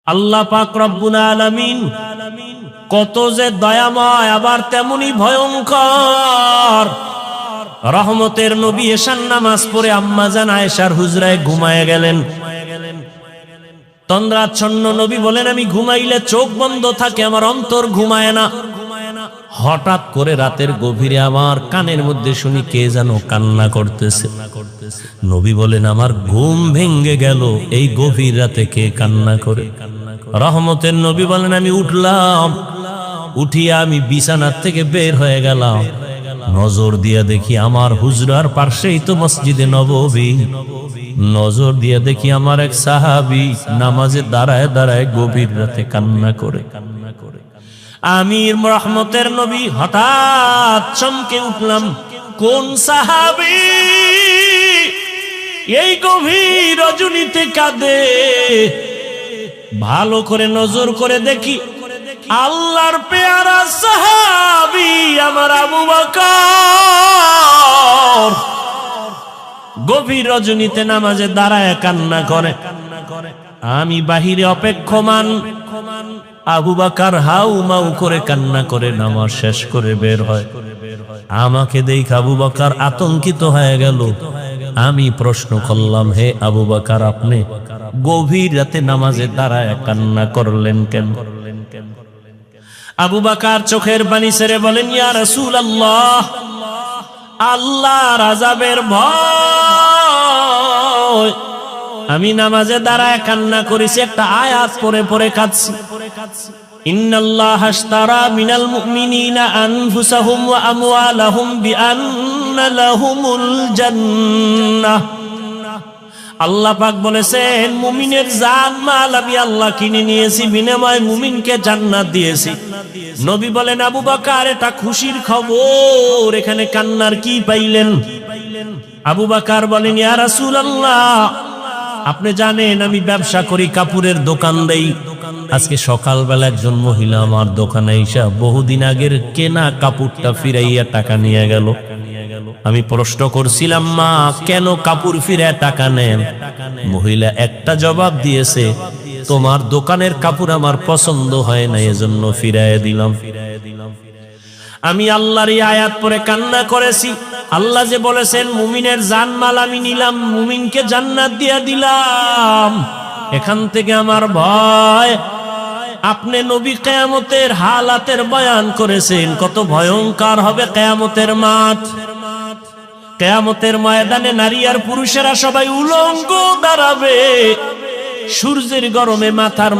আল্লাহ পাক রব্বুল আলামিন কত যে দয়াময়, আবার তেমনি ভয়ঙ্কর। রহমতের নবী এশার নামাজ পড়ে আম্মাজান আয়েশার হুজরায় ঘুমায়ে গেলেন। তন্দ্রাচ্ছন্ন নবী বলেন, আমি ঘুমাইলে চোখ বন্ধ থাকে, আমার অন্তর ঘুমায় না। হঠাৎ করে রাতের গভীরে আমার কানের মধ্যে শুনি কে যেন কান্না করতেছে। নবী বলেন, আমার ঘুম ভেঙে গেল, এই গভীর রাতে কে কান্না করে? রহমতের নবী বলেন, আমি উঠলাম, উঠিয়ে আমি বিছানার থেকে বের হয়ে গেলাম। নজর দিয়া দেখি আমার হুজরার পাশেই তো মসজিদে নববী। নজর দিয়ে দেখি আমার এক সাহাবী নামাজে দাঁড়ায় দাঁড়ায় গভীর রাতে কান্না করে। আমি রহমতের নবী হঠাৎ চমকে উঠলাম, কোন সাহাবী এই গভীর রজনীতে কাঁদে? ভালো করে নজর করে দেখি, আল্লাহর পেয়ারা সাহাবী আমার আবু বকর গভীর রজনীতে নামাজে দাঁড়ায় কান্না করে। আমি বাহিরে অপেক্ষমান, আবু বকর হাউ মাউ করে কান্না করে নামাজ শেষ করে বের হয়। আমাকে দেখে আবু বকর আতঙ্কিত হয়ে গেল। আমি প্রশ্ন করলাম, হে আবু বকর, আপনি গভীর রাতে নামাজে দাঁড়ায় কান্না করলেন কেন? আবু বকর চোখের পানি ছেড়ে বলেন, ইয়া রাসূলুল্লাহ, আল্লাহর আযাবের ভয় আমি নামাজে দাঁড়ায় কান্না করেছি, একটা আয়াত পড়ে পড়ে কাঁদছি। ইন্নাল্লাহা আশতারা মিনাল মুমিনিনা আনফুসাহুম ওয়া আমওয়ালাহুম বিআন্না লাহুমুল জান্নাহ। আল্লাহ পাক বলেছেন, মুমিনের জান মাল আমি আল্লাহ কিনে নিয়েছি, বিনিময়ে মুমিনকে জান্নাত দিয়েছি। নবী বলেন, আবু বকর এটা খুশির খবর, এখানে কান্নার কি পাইলেন? আবু বকর বলেন, ইয়া রাসূলুল্লাহ, আপনি জানেন আমি ব্যবসা করি, কাপড়ের দোকান দেই। আজকে সকালবেলা একজন মহিলা আমার দোকানে এসে বহুদিন আগের কেনা কাপড়টা ফিরাইয়া টাকা নিয়ে গেল। আমি প্রশ্ন করছিলাম, মা কেন কাপড় ফিরে টাকা নেন? মহিলা একটা জবাব দিয়েছে, তোমার দোকানের কাপড় আমার পছন্দ হয় না, এজন্য ফিরাইয়া দিলাম। আমি আল্লাহর এই আয়াত পড়ে কান্না করেছি। আল্লাহ যে বলেছেন, মুমিনের জানমাল আমি নিলাম, মুমিনকে জান্নাত দিয়ে দিলাম। এখান থেকে আমার ভয়। আপনি নবী কিয়ামতের হালাতের বয়ান করেছেন, কত ভয়ঙ্কর হবে কিয়ামতের মাঠ। কিয়ামতের ময়দানে নারী আর পুরুষেরা সবাই উলঙ্গ দাঁড়াবে, সূর্যের গরমে মাথার